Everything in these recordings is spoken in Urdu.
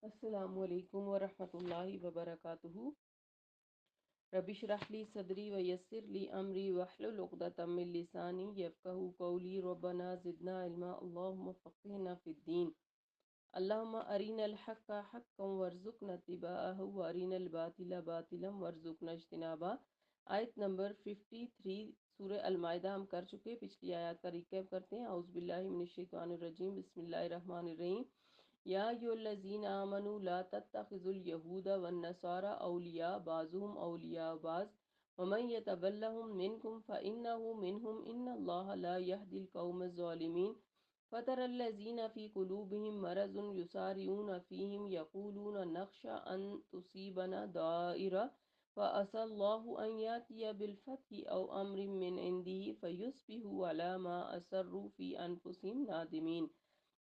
السلام علیکم ورحمۃ اللہ وبرکاتہ۔ رب اشرح لی صدری ویسر لی امری واحلل عقدۃ من لسانی یفقہوا قولی ربنا زدنا علما اللہم فقہنا فی الدین اللہم ارنا الحق حقا وارزقنا اتباعہ وارنا الباطل باطلا وارزقنا اجتنابہ۔ آیت نمبر 53 سورہ المائدہ ہم کر چکے، پچھلی آیات کا ریکیپ کرتے ہیں۔ اعوذ باللہ من الشیطان الرجیم، بسم اللہ الرحمن الرحیم۔ یا ایھا الذین آمنوا لا تتخذوا اليہود والنصارى اولیاء بعضهم اولیاء بعض ومن یتولهم منکم فإنہ منہم ان اللہ لا یہدی القوم الظالمین۔ فترى الذین فی قلوبهم مرض یسارعون فیہم یقولون نخشى ان تصیبنا دائرہ فعسى اللہ ان یأتی بالفتح او امر من عنده فیصبحوا علی ما اسروا فی انفسهم نادمین۔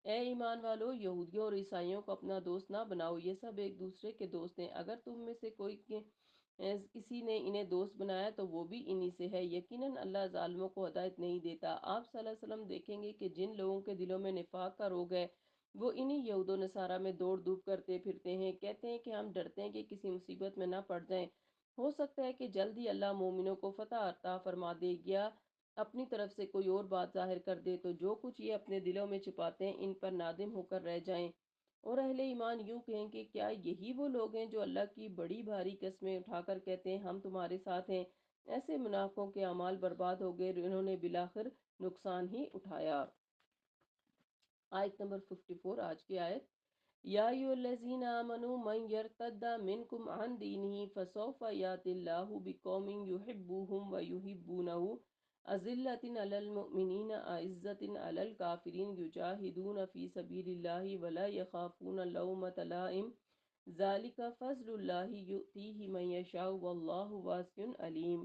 اے ایمان والو، یہودیوں اور عیسائیوں کو اپنا دوست نہ بناؤ، یہ سب ایک دوسرے کے دوست ہیں۔ اگر تم میں سے کسی نے انہیں دوست بنایا تو وہ بھی انہی سے ہے۔ یقیناً اللہ ظالموں کو ہدایت نہیں دیتا۔ آپ صلی اللہ علیہ وسلم دیکھیں گے کہ جن لوگوں کے دلوں میں نفاق کا روگ ہے وہ انہی یہود و نصارہ میں دوڑ دھوپ کرتے پھرتے ہیں، کہتے ہیں کہ ہم ڈرتے ہیں کہ کسی مصیبت میں نہ پڑ جائیں، ہو سکتا ہے کہ جلد ہی اللہ مومنوں کو فتح عطا فرما دے گیا اپنی طرف سے کوئی اور بات ظاہر کر دے، تو جو کچھ یہ اپنے دلوں میں چھپاتے ہیں ان پر نادم ہو کر رہ جائیں۔ اور اہل ایمان یوں کہیں کہ کیا یہی وہ لوگ ہیں جو اللہ کی بڑی بھاری قسمیں اٹھا کر کہتے ہیں ہم تمہارے ساتھ ہیں؟ ایسے منافقوں کے اعمال برباد ہو گئے، انہوں نے بالآخر نقصان ہی اٹھایا۔ آیت نمبر 54 آج کی آیت۔ یا ایھا الذین آمنوا من یرتد منکم عن دینہ فسوف یأتی اللہ بقوم یحبونہم ویحبونہ اذلۃ علی المؤمنین اعزۃ علی الکافرین یجاہدون فی سبیل اللہ ولا یخافون لومۃ لائم ذلک فضل اللہ یؤتیہ من یشاء واللہ واسع علیم۔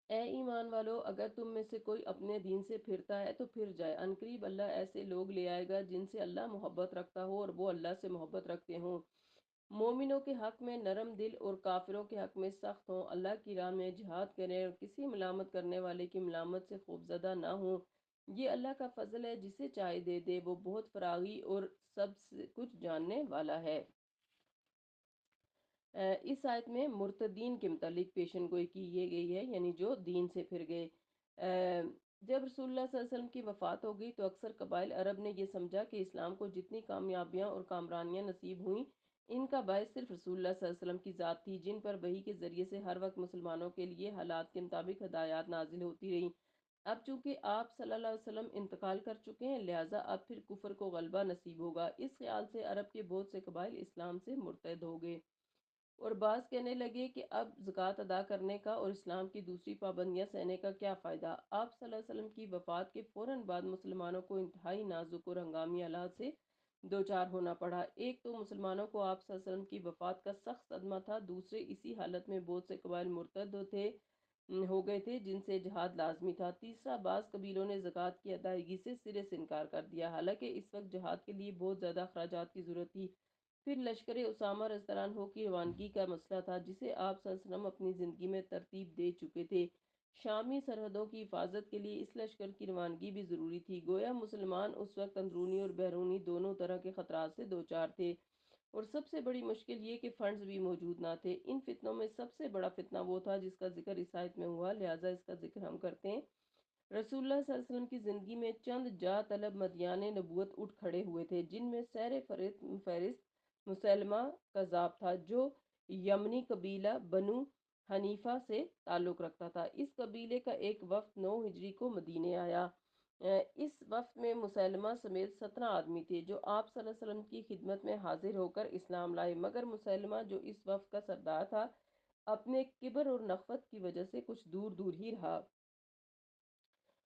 اے ایمان والو، اگر تم میں سے کوئی اپنے دین سے پھرتا ہے تو پھر جائے، عنقریب اللہ ایسے لوگ لے آئے گا جن سے اللہ محبت رکھتا ہو اور وہ اللہ سے محبت رکھتے ہوں، مومنوں کے حق میں نرم دل اور کافروں کے حق میں سخت ہوں، اللہ کی راہ میں جہاد کریں اور کسی ملامت کرنے والے کی ملامت سے خوفزدہ نہ ہوں۔ یہ اللہ کا فضل ہے، جسے چاہے دے دے، وہ بہت فراغی اور سب سے کچھ جاننے والا ہے۔ اس آیت میں مرتدین کے متعلق پیشن گوئی کی یہ گئی ہے، یعنی جو دین سے پھر گئے۔ جب رسول اللہ صلی اللہ علیہ وسلم کی وفات ہو گئی تو اکثر قبائل عرب نے یہ سمجھا کہ اسلام کو جتنی کامیابیاں اور کامرانیاں نصیب ہوئیں ان کا باعث صرف رسول اللہ صلی اللہ علیہ وسلم کی ذات تھی، جن پر وحی کے ذریعے سے ہر وقت مسلمانوں کے لیے حالات کے مطابق ہدایات نازل ہوتی رہیں۔ اب چونکہ آپ صلی اللہ علیہ وسلم انتقال کر چکے ہیں، لہٰذا اب پھر کفر کو غلبہ نصیب ہوگا۔ اس خیال سے عرب کے بہت سے قبائل اسلام سے مرتد ہو گئے اور بعض کہنے لگے کہ اب زکوٰۃ ادا کرنے کا اور اسلام کی دوسری پابندیاں سہنے کا کیا فائدہ۔ آپ صلی اللہ علیہ وسلم کی وفات کے فوراً بعد مسلمانوں کو انتہائی نازک اور ہنگامی حالات سے دوچار ہونا پڑا۔ ایک تو مسلمانوں کو آپ صلی اللہ علیہ وسلم کی وفات کا سخت صدمہ تھا، دوسرے اسی حالت میں بہت سے قبائل مرتد ہو گئے تھے جن سے جہاد لازمی تھا، تیسرا بعض قبیلوں نے زکوٰۃ کی ادائیگی سے سرے سے انکار کر دیا، حالانکہ اس وقت جہاد کے لیے بہت زیادہ اخراجات کی ضرورت تھی۔ پھر لشکر اسامہ رضی اللہ عنہ کی روانگی کا مسئلہ تھا، جسے آپ صلی اللہ علیہ وسلم اپنی زندگی میں ترتیب دے چکے تھے۔ شامی سرحدوں کی حفاظت کے لیے اس لشکر کی روانگی بھی ضروری تھی۔ گویا مسلمان اس وقت اندرونی اور بیرونی دونوں طرح کے خطرات سے دوچار تھے، اور سب سے بڑی مشکل یہ کہ فنڈز بھی موجود نہ تھے۔ ان فتنوں میں سب سے بڑا فتنہ وہ تھا جس کا ذکر اس آیت میں ہوا، لہٰذا اس کا ذکر ہم کرتے ہیں۔ رسول اللہ صلی اللہ علیہ وسلم کی زندگی میں چند جاہ طلب مدعیان نبوت اٹھ کھڑے ہوئے تھے، جن میں سیر فہرست مسلمہ کذاب تھا، جو یمنی قبیلہ بنو حنیفہ سے تعلق رکھتا تھا۔ اس قبیلے کا ایک وفد 9 ہجری کو مدینے آیا۔ اس وفد میں مسلمہ سمیت 17 آدمی تھے جو آپ صلی اللہ علیہ وسلم کی خدمت میں حاضر ہو کر اسلام لائے، مگر مسلمہ جو اس وفد کا سردار تھا اپنے کبر اور نخوت کی وجہ سے کچھ دور دور ہی رہا۔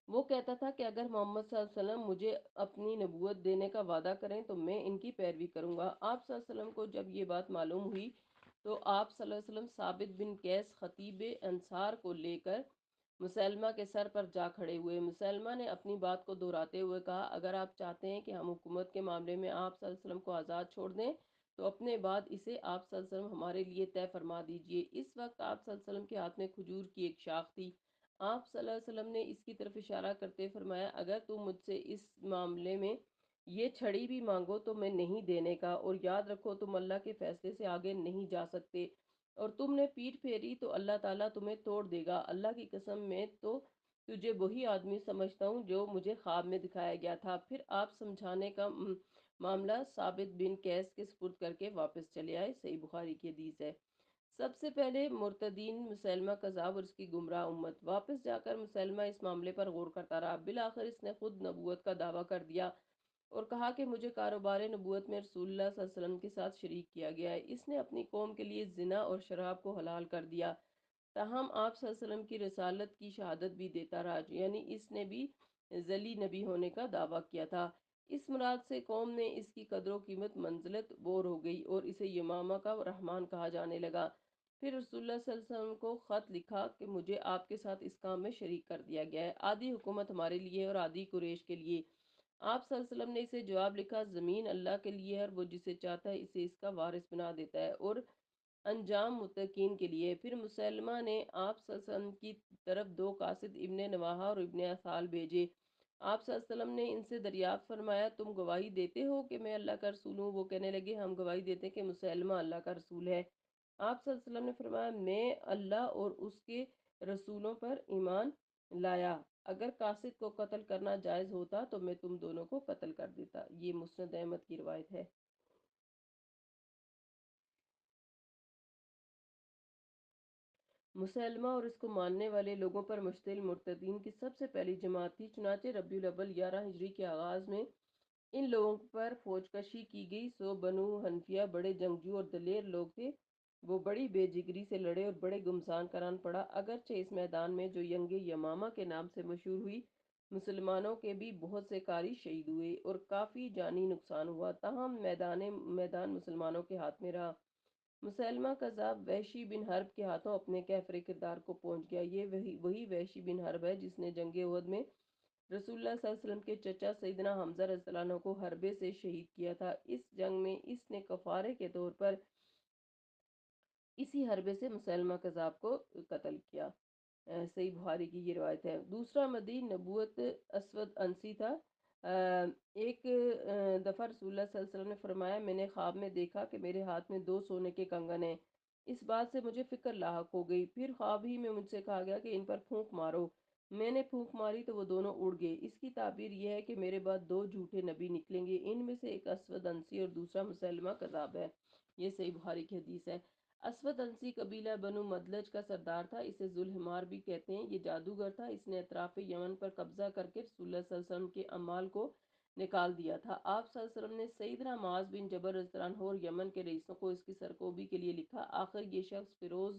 وہ کہتا تھا کہ اگر محمد صلی اللہ علیہ وسلم مجھے اپنی نبوت دینے کا وعدہ کریں تو میں ان کی پیروی کروں گا۔ آپ صلی اللہ علیہ وسلم کو جب یہ بات معلوم ہوئی تو آپ صلی اللہ علیہ وسلم ثابت بن قیس خطیب انصار کو لے کر مسلمہ کے سر پر جا کھڑے ہوئے۔ مسلمہ نے اپنی بات کو دہراتے ہوئے کہا، اگر آپ چاہتے ہیں کہ ہم حکومت کے معاملے میں آپ صلی اللہ علیہ وسلم کو آزاد چھوڑ دیں تو اپنے بعد اسے آپ صلی اللہ علیہ وسلم ہمارے لیے طے فرما دیجئے۔ اس وقت آپ صلی اللہ علیہ وسلم کے ہاتھ میں کھجور کی ایک شاخ تھی۔ آپ صلی اللہ علیہ وسلم نے اس کی طرف اشارہ کرتے فرمایا، اگر تم مجھ سے اس معاملے میں یہ چھڑی بھی مانگو تو میں نہیں دینے کا، اور یاد رکھو تم اللہ کے فیصلے سے آگے نہیں جا سکتے، اور تم نے پیٹھ پھیری تو اللہ تعالیٰ تمہیں توڑ دے گا۔ اللہ کی قسم، میں تو تجھے وہی آدمی سمجھتا ہوں جو مجھے خواب میں دکھایا گیا تھا۔ پھر آپ سمجھانے کا معاملہ ثابت بن قیس کے سپرد کر کے واپس چلے آئے۔ صحیح بخاری کی حدیث ہے۔ سب سے پہلے مرتدین مسلمہ کذاب اور اس کی گمراہ امت۔ واپس جا کر مسلمہ اس معاملے پر غور کرتا رہا، بالآخر اس نے خود نبوت کا دعویٰ کر دیا اور کہا کہ مجھے کاروبار نبوت میں رسول اللہ صلی اللہ علیہ وسلم کے ساتھ شریک کیا گیا ہے۔ اس نے اپنی قوم کے لیے زنا اور شراب کو حلال کر دیا، تاہم آپ صلی اللہ علیہ وسلم کی رسالت کی شہادت بھی دیتا رہا، یعنی اس نے بھی ذلی نبی ہونے کا دعویٰ کیا تھا۔ اس مراد سے قوم نے اس کی قدر و قیمت منزلت بور ہو گئی اور اسے یمامہ کا رحمان کہا جانے لگا۔ پھر رسول اللہ صلی اللہ علیہ وسلم کو خط لکھا کہ مجھے آپ کے ساتھ اس کام میں شریک کر دیا گیا ہے، آدھی حکومت ہمارے لیے اور آدھی قریش کے لیے۔ آپ صلی اللہ علیہ وسلم نے اسے جواب لکھا، زمین اللہ کے لیے ہے اور وہ جسے چاہتا ہے اسے اس کا وارث بنا دیتا ہے، اور انجام متقین کے لیے۔ پھر مسلمہ نے آپ صلی اللہ علیہ وسلم کی طرف دو قاصد ابن نواحہ اور ابن اثال بھیجے۔ آپ صلی اللہ علیہ وسلم نے ان سے دریافت فرمایا، تم گواہی دیتے ہو کہ میں اللہ کا رسول ہوں؟ وہ کہنے لگے، ہم گواہی دیتے ہیں کہ مسلمہ اللہ کا رسول ہے۔ آپ صلی اللہ علیہ وسلم نے فرمایا، میں اللہ اور اس کے رسولوں پر ایمان لایا، اگر قاصد کو قتل کرنا جائز ہوتا تو میں تم دونوں کو قتل کر دیتا۔ یہ مسند احمد کی روایت ہے۔ مسلمہ اور اس کو ماننے والے لوگوں پر مشتعل مرتدین کی سب سے پہلی جماعت تھی، چنانچہ ربیع الاول 11 ہجری کے آغاز میں ان لوگوں پر فوج کشی کی گئی۔ سو بنو حنفیہ بڑے جنگجو اور دلیر لوگ تھے، وہ بڑی بے جگری سے لڑے اور بڑے گمسان کران پڑا، اگرچہ اس میدان میں جو ینگ یمامہ کے نام سے مشہور ہوئی، مسلمانوں کے بھی بہت سے قاری شہید ہوئے اور کافی جانی نقصان ہوا، تاہم میدان مسلمانوں کے ہاتھ میں رہا۔ مسلمہ کذاب وحشی بن حرب کے ہاتھوں اپنے کیفر کردار کو پہنچ گیا۔ یہ وہی وحشی بن حرب ہے جس نے جنگ احد میں رسول اللہ صلی اللہ علیہ وسلم کے چچا سیدنا حمزہ رضی اللہ عنہ کو حربے سے شہید کیا تھا۔ اس جنگ میں اس نے کفارے کے طور پر اسی حربے سے مسلمہ کذاب کو قتل کیا۔ صحیح بخاری کی یہ روایت ہے۔ دوسرا مدعی نبوت اسود انسی تھا۔ ایک دفعہ رسول اللہ صلی اللہ علیہ وسلم نے فرمایا، میں نے خواب میں دیکھا کہ میرے ہاتھ میں دو سونے کے کنگن ہیں، اس بات سے مجھے فکر لاحق ہو گئی، پھر خواب ہی میں مجھ سے کہا گیا کہ ان پر پھونک مارو، میں نے پھونک ماری تو وہ دونوں اڑ گئے۔ اس کی تعبیر یہ ہے کہ میرے بعد دو جھوٹے نبی نکلیں گے، ان میں سے ایک اسود انسی اور دوسرا مسلمہ کذاب ہے۔ یہ صحیح بخاری کی حدیث ہے۔ اسود انسی قبیلہ بنو مدلج کا سردار تھا، اسے ذوالحمار بھی کہتے ہیں، یہ جادوگر تھا، اس نے اطراف یمن پر قبضہ کر کے رسول اللہ صلی اللہ علیہ وسلم کے اموال کو نکال دیا تھا۔ آپ صلی اللہ علیہ وسلم نے سیدنا معاذ بن جبل رضی اللہ عنہ اور یمن کے رئیسوں کو اس کی سرکوبی کے لیے لکھا، آخر یہ شخص فیروز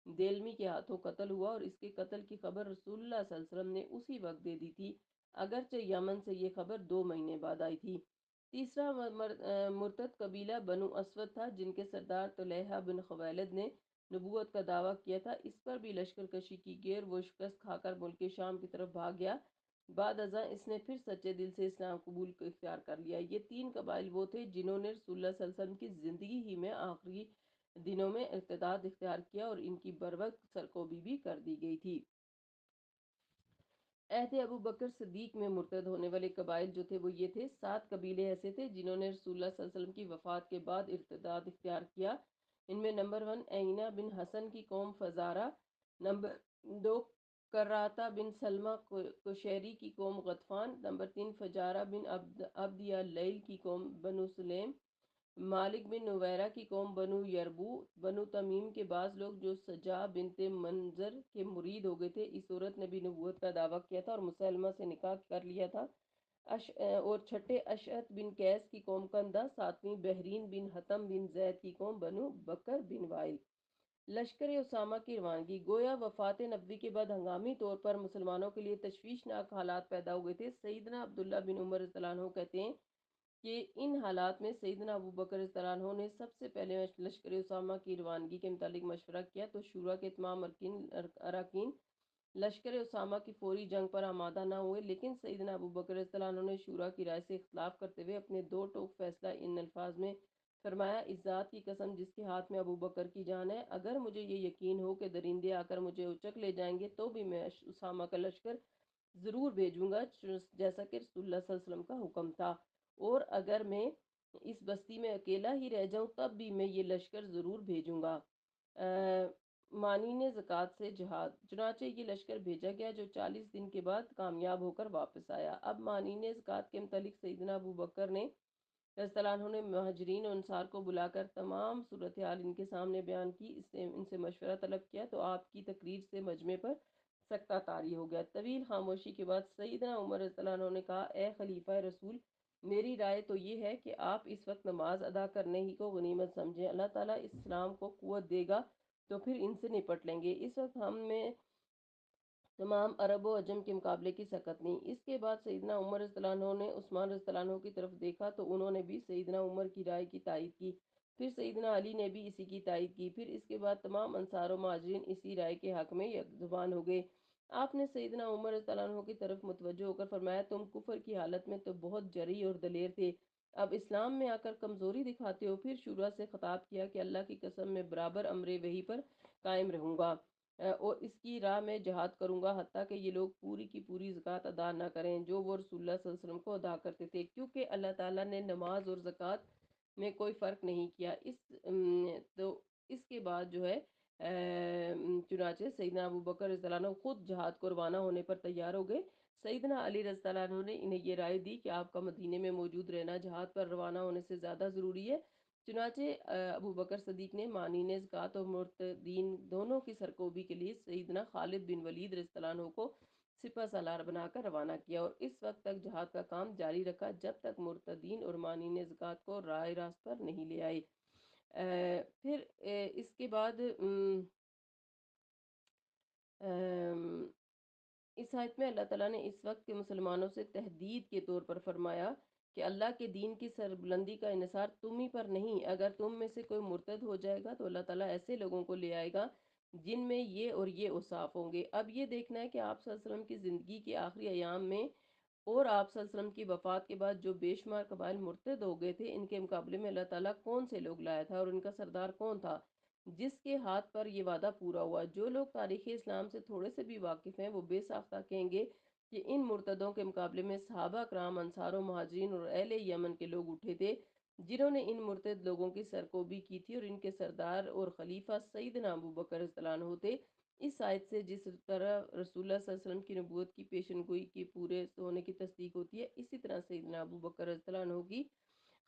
دیلمی کے ہاتھوں قتل ہوا اور اس کے قتل کی خبر رسول اللہ صلی اللہ علیہ وسلم نے اسی وقت دے دی تھی، اگرچہ یمن سے یہ خبر 2 مہینے بعد آئی تھی۔ تیسرا مرتد قبیلہ بنو اسود تھا، جن کے سردار طلحہ بن خویلد نے نبوت کا دعویٰ کیا تھا، اس پر بھی لشکر کشی کی گئی اور وہ شکست کھا کر ملک شام کی طرف بھاگ گیا۔ بعد ازاں اس نے پھر سچے دل سے اسلام قبول اختیار کر لیا۔ یہ 3 قبائل وہ تھے جنہوں نے رسول اللہ صلی اللہ علیہ وسلم کی زندگی ہی میں آخری دنوں میں ارتداد اختیار کیا اور ان کی بروقت سرکوبی بھی کر دی گئی تھی۔ عہد ابو بکر صدیق میں مرتد ہونے والے قبائل جو تھے وہ یہ تھے، 7 قبیلے ایسے تھے جنہوں نے رسول اللہ صلی اللہ علیہ وسلم کی وفات کے بعد ارتداد اختیار کیا۔ ان میں نمبر 1 عینہ بن حسن کی قوم فزارہ، نمبر 2 کراتہ بن سلمہ کوشیری کی قوم غطفان، نمبر 3 فجارہ بن عبد یا لیل کی قوم بنو سلیم، مالک بن نویرہ کی قوم بنو یربو، بنو تمیم کے بعض لوگ جو سجا بنت منظر کے مرید ہو گئے تھے، اس عورت نے بھی نبوت کا دعویٰ کیا تھا اور مسلمہ سے نکاح کر لیا تھا۔ اور چھٹے اشعت بن قیس کی قوم کندہ، ساتویں بحرین بن حتم بن زید کی قوم بنو بکر بن وائل۔ لشکر اسامہ کی روانگی، گویا وفات نبوی کے بعد ہنگامی طور پر مسلمانوں کے لیے تشویشناک حالات پیدا ہوئے تھے۔ سیدنا عبداللہ بن عمر رضی اللہ عنہ کہتے ہیں کہ ان حالات میں سیدنا ابو بکر رضی اللہ عنہ نے سب سے پہلے لشکر اسامہ کی روانگی کے متعلق مشورہ کیا تو شورا کے تمام اراکین لشکر اسامہ کی فوری جنگ پر آمادہ نہ ہوئے، لیکن سیدنا ابو بکر رضی اللہ عنہ نے شورا کی رائے سے اختلاف کرتے ہوئے اپنے دو ٹوک فیصلہ ان الفاظ میں فرمایا اس ذات کی قسم جس کے ہاتھ میں ابو بکر کی جان ہے، اگر مجھے یہ یقین ہو کہ درندے آ کر مجھے اچک لے جائیں گے تو بھی میں اسامہ کا لشکر ضرور بھیجوں گا، جیسا کہ رسول اللہ صلی اللہ علیہ وسلم کا حکم تھا، اور اگر میں اس بستی میں اکیلا ہی رہ جاؤں تب بھی میں یہ لشکر ضرور بھیجوں گا۔ مانین زکوٰۃ سے جہاد، چنانچہ یہ لشکر بھیجا گیا جو 40 دن کے بعد کامیاب ہو کر واپس آیا۔ اب مانین زکوٰۃ کے متعلق سیدنا ابو بکر نے رضی اللہ عنہ نے مہاجرین و انصار کو بلا کر تمام صورتحال ان کے سامنے بیان کی، ان سے مشورہ طلب کیا تو آپ کی تقریر سے مجمع پر سکتہ طاری ہو گیا۔ طویل خاموشی کے بعد سیدنا عمر رضی اللہ عنہ نے کہا، اے خلیفہ رسول، میری رائے تو یہ ہے کہ آپ اس وقت نماز ادا کرنے ہی کو غنیمت سمجھیں، اللہ تعالیٰ اسلام کو قوت دے گا تو پھر ان سے نپٹ لیں گے، اس وقت ہم میں تمام عرب و عجم کے مقابلے کی سکت نہیں۔ اس کے بعد سیدنا عمر رضی اللہ عنہ نے عثمان رضی اللہ عنہ کی طرف دیکھا تو انہوں نے بھی سیدنا عمر کی رائے کی تائید کی، پھر سیدنا علی نے بھی اسی کی تائید کی، پھر اس کے بعد تمام انصار و مہاجرین اسی رائے کے حق میں یک زبان ہو گئے۔ آپ نے سیدنا عمر رضی اللہ عنہ کی طرف متوجہ ہو کر فرمایا، تم کفر کی حالت میں تو بہت جرأی اور دلیر تھے، اب اسلام میں آ کر کمزوری دکھاتے ہو۔ پھر شورا سے خطاب کیا کہ اللہ کی قسم میں برابر امر وحی پر قائم رہوں گا اور اس کی راہ میں جہاد کروں گا حتیٰ کہ یہ لوگ پوری کی پوری زکوٰۃ ادا نہ کریں جو وہ رسول اللہ صلی اللہ علیہ وسلم کو ادا کرتے تھے، کیونکہ اللہ تعالیٰ نے نماز اور زکوٰۃ میں کوئی فرق نہیں کیا۔ تو اس کے بعد جو ہے چنانچہ سیدنا ابو بکر رضی اللہ عنہ خود جہاد کو روانہ ہونے پر تیار ہو گئے۔ سیدنا علی رضی اللہ عنہ نے انہیں یہ رائے دی کہ آپ کا مدینے میں موجود رہنا جہاد پر روانہ ہونے سے زیادہ ضروری ہے۔ چنانچہ ابو بکر صدیق نے مانین زکوٰۃ اور مرتدین دونوں کی سرکوبی کے لیے سیدنا خالد بن ولید رضی اللہ عنہ کو سپہ سالار بنا کر روانہ کیا، اور اس وقت تک جہاد کا کام جاری رکھا جب تک مرتدین اور مانین زکوٰۃ کو راہ راست پر نہیں لے آئے۔ پھر اس کے بعد اس آیت میں اللہ تعالیٰ نے اس وقت کے مسلمانوں سے تہدید کے طور پر فرمایا کہ اللہ کے دین کی سربلندی کا انحصار تم ہی پر نہیں، اگر تم میں سے کوئی مرتد ہو جائے گا تو اللہ تعالیٰ ایسے لوگوں کو لے آئے گا جن میں یہ اور یہ اوصاف ہوں گے۔ اب یہ دیکھنا ہے کہ آپ صلی اللہ علیہ وسلم کی زندگی کے آخری ایام میں اور آپ صلی اللہ علیہ وسلم کی وفات کے بعد جو بے شمار قبائل مرتد ہو گئے تھے، ان کے مقابلے میں اللہ تعالیٰ کون سے لوگ لایا تھا اور ان کا سردار کون تھا جس کے ہاتھ پر یہ وعدہ پورا ہوا۔ جو لوگ تاریخ اسلام سے تھوڑے سے بھی واقف ہیں وہ بے ساختہ کہیں گے کہ ان مرتدوں کے مقابلے میں صحابہ کرام، انصار و مہاجرین اور اہل یمن کے لوگ اٹھے تھے جنہوں نے ان مرتد لوگوں کی سرکوبی کی تھی، اور ان کے سردار اور خلیفہ سیدنا ابو بکر رضی اللہ عنہ تھے۔ اس آیت سے جس طرح رسول اللہ صلی اللہ علیہ وسلم کی نبوت کی پیشن گوئی کی پورے ہونے کی تصدیق ہوتی ہے، اسی طرح سیدنا ابو بکر رضی اللہ عنہ کی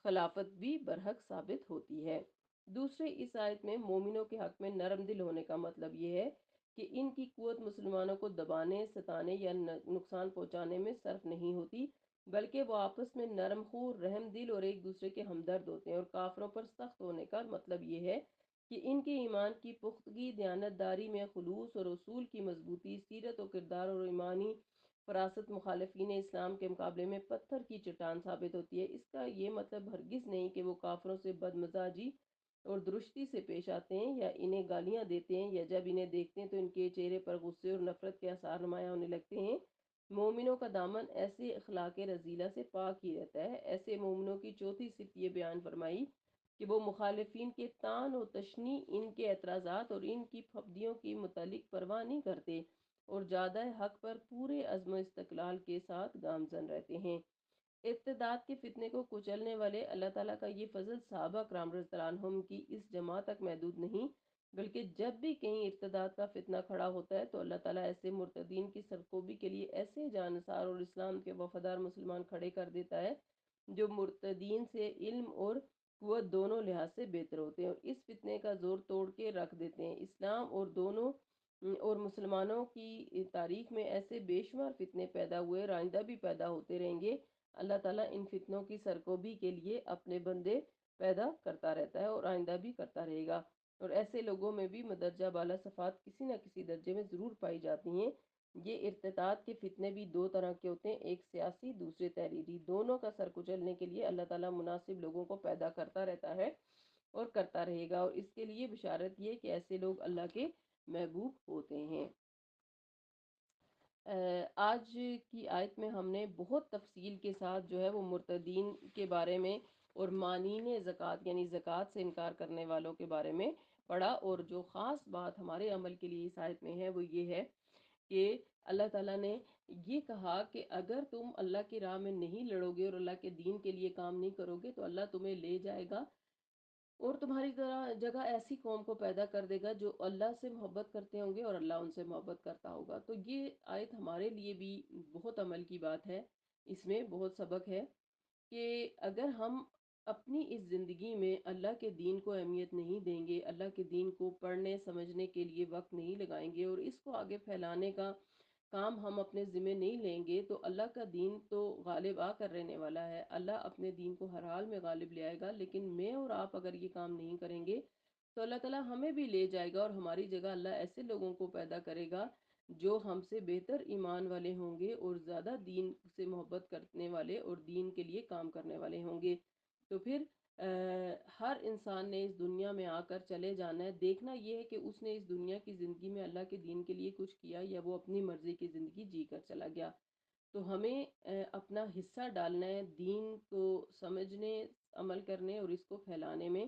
خلافت بھی برحق ثابت ہوتی ہے۔ دوسرے اس آیت میں مومنوں کے حق میں نرم دل ہونے کا مطلب یہ ہے کہ ان کی قوت مسلمانوں کو دبانے، ستانے یا نقصان پہنچانے میں صرف نہیں ہوتی، بلکہ وہ آپس میں نرم خو، رحم دل اور ایک دوسرے کے ہمدرد ہوتے ہیں۔ اور کافروں پر سخت ہونے کا مطلب یہ ہے کہ ان کے ایمان کی پختگی، دیانتداری میں خلوص اور اصول کی مضبوطی، سیرت و کردار اور ایمانی فراست مخالفین اسلام کے مقابلے میں پتھر کی چٹان ثابت ہوتی ہے۔ اس کا یہ مطلب ہرگز نہیں کہ وہ کافروں سے بد مزاجی اور درستی سے پیش آتے ہیں یا انہیں گالیاں دیتے ہیں، یا جب انہیں دیکھتے ہیں تو ان کے چہرے پر غصے اور نفرت کے آثار نمایاں ہونے لگتے ہیں۔ مومنوں کا دامن ایسے اخلاق رذیلہ سے پاک ہی رہتا ہے۔ ایسے مومنوں کی چوتھی صفت یہ بیان فرمائی کہ وہ مخالفین کے طعن و تشنیع، ان کے اعتراضات اور ان کی پھبدیوں کی متعلق پرواہ نہیں کرتے، اور جادہ حق پر پورے عزم و استقلال کے ساتھ گامزن رہتے ہیں۔ ارتداد کے فتنے کو کچلنے والے اللہ تعالیٰ کا یہ فضل صحابہ کرام رضی اللہ عنہم کی اس جماعت تک محدود نہیں، بلکہ جب بھی کہیں ارتداد کا فتنہ کھڑا ہوتا ہے تو اللہ تعالیٰ ایسے مرتدین کی سرکوبی کے لیے ایسے جانصار اور اسلام کے وفادار مسلمان کھڑے کر دیتا ہے جو مرتدین سے علم اور قوت دونوں لحاظ سے بہتر ہوتے ہیں، اور اس فتنے کا زور توڑ کے رکھ دیتے ہیں۔ اسلام اور دونوں اور مسلمانوں کی تاریخ میں ایسے بے شمار فتنے پیدا ہوئے اور آئندہ بھی پیدا ہوتے رہیں گے۔ اللہ تعالیٰ ان فتنوں کی سرکوبی کے لیے اپنے بندے پیدا کرتا رہتا ہے اور آئندہ بھی کرتا رہے گا، اور ایسے لوگوں میں بھی مدرجہ بالا صفات کسی نہ کسی درجے میں ضرور پائی جاتی ہیں۔ یہ ارتداد کے فتنے بھی دو طرح کے ہوتے ہیں، ایک سیاسی، دوسرے تحریری۔ دونوں کا سر کچلنے کے لیے اللہ تعالیٰ مناسب لوگوں کو پیدا کرتا رہتا ہے اور کرتا رہے گا، اور اس کے لیے بشارت یہ کہ ایسے لوگ اللہ کے محبوب ہوتے ہیں۔ آج کی آیت میں ہم نے بہت تفصیل کے ساتھ جو ہے وہ مرتدین کے بارے میں اور مانین زکوٰۃ یعنی زکوٰۃ سے انکار کرنے والوں کے بارے میں پڑھا۔ اور جو خاص بات ہمارے عمل کے لیے اس آیت میں ہے وہ یہ ہے کہ اللہ تعالیٰ نے یہ کہا کہ اگر تم اللہ کی راہ میں نہیں لڑو گے اور اللہ کے دین کے لیے کام نہیں کرو گے تو اللہ تمہیں لے جائے گا اور تمہاری طرح جگہ ایسی قوم کو پیدا کر دے گا جو اللہ سے محبت کرتے ہوں گے اور اللہ ان سے محبت کرتا ہوگا۔ تو یہ آیت ہمارے لیے بھی بہت عمل کی بات ہے، اس میں بہت سبق ہے کہ اگر ہم اپنی اس زندگی میں اللہ کے دین کو اہمیت نہیں دیں گے، اللہ کے دین کو پڑھنے سمجھنے کے لیے وقت نہیں لگائیں گے اور اس کو آگے پھیلانے کا کام ہم اپنے ذمہ نہیں لیں گے، تو اللہ کا دین تو غالب آ کر رہنے والا ہے، اللہ اپنے دین کو ہر حال میں غالب لے آئے گا۔ لیکن میں اور آپ اگر یہ کام نہیں کریں گے تو اللہ تعالیٰ ہمیں بھی لے جائے گا اور ہماری جگہ اللہ ایسے لوگوں کو پیدا کرے گا جو ہم سے بہتر ایمان والے ہوں گے اور زیادہ دین سے محبت کرنے والے اور دین کے لیے کام کرنے والے ہوں گے۔ تو پھر ہر انسان نے اس دنیا میں آ کر چلے جانا ہے، دیکھنا یہ ہے کہ اس نے اس دنیا کی زندگی میں اللہ کے دین کے لیے کچھ کیا یا وہ اپنی مرضی کی زندگی جی کر چلا گیا۔ تو ہمیں اپنا حصہ ڈالنا ہے دین کو سمجھنے، عمل کرنے اور اس کو پھیلانے میں،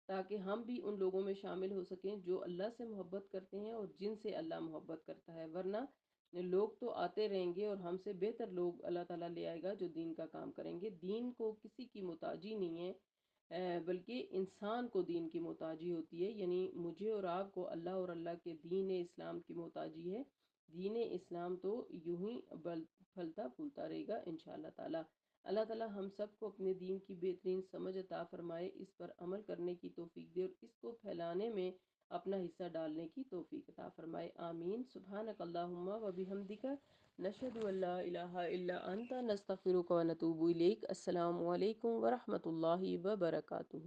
تاکہ ہم بھی ان لوگوں میں شامل ہو سکیں جو اللہ سے محبت کرتے ہیں اور جن سے اللہ محبت کرتا ہے۔ ورنہ لوگ تو آتے رہیں گے اور ہم سے بہتر لوگ اللہ تعالیٰ لے آئے گا جو دین کا کام کریں گے۔ دین کو کسی کی محتاجی نہیں ہے، بلکہ انسان کو دین کی محتاجی ہوتی ہے، یعنی مجھے اور آپ کو اللہ اور اللہ کے دین اسلام کی محتاجی ہے۔ دین اسلام تو یوں ہی پھلتا پھولتا رہے گا انشاءاللہ تعالیٰ۔ اللہ تعالیٰ ہم سب کو اپنے دین کی بہترین سمجھ عطا فرمائے، اس پر عمل کرنے کی توفیق دے اور اس کو پھیلانے میں اپنا حصہ ڈالنے کی توفیق عطا فرمائے، آمین۔ سبحانک اللہم و بحمدک، نشہد ان لا الہ الا انت، نستغفرک و نتوب الیک۔ السلام علیکم ورحمۃ اللہ وبرکاتہ۔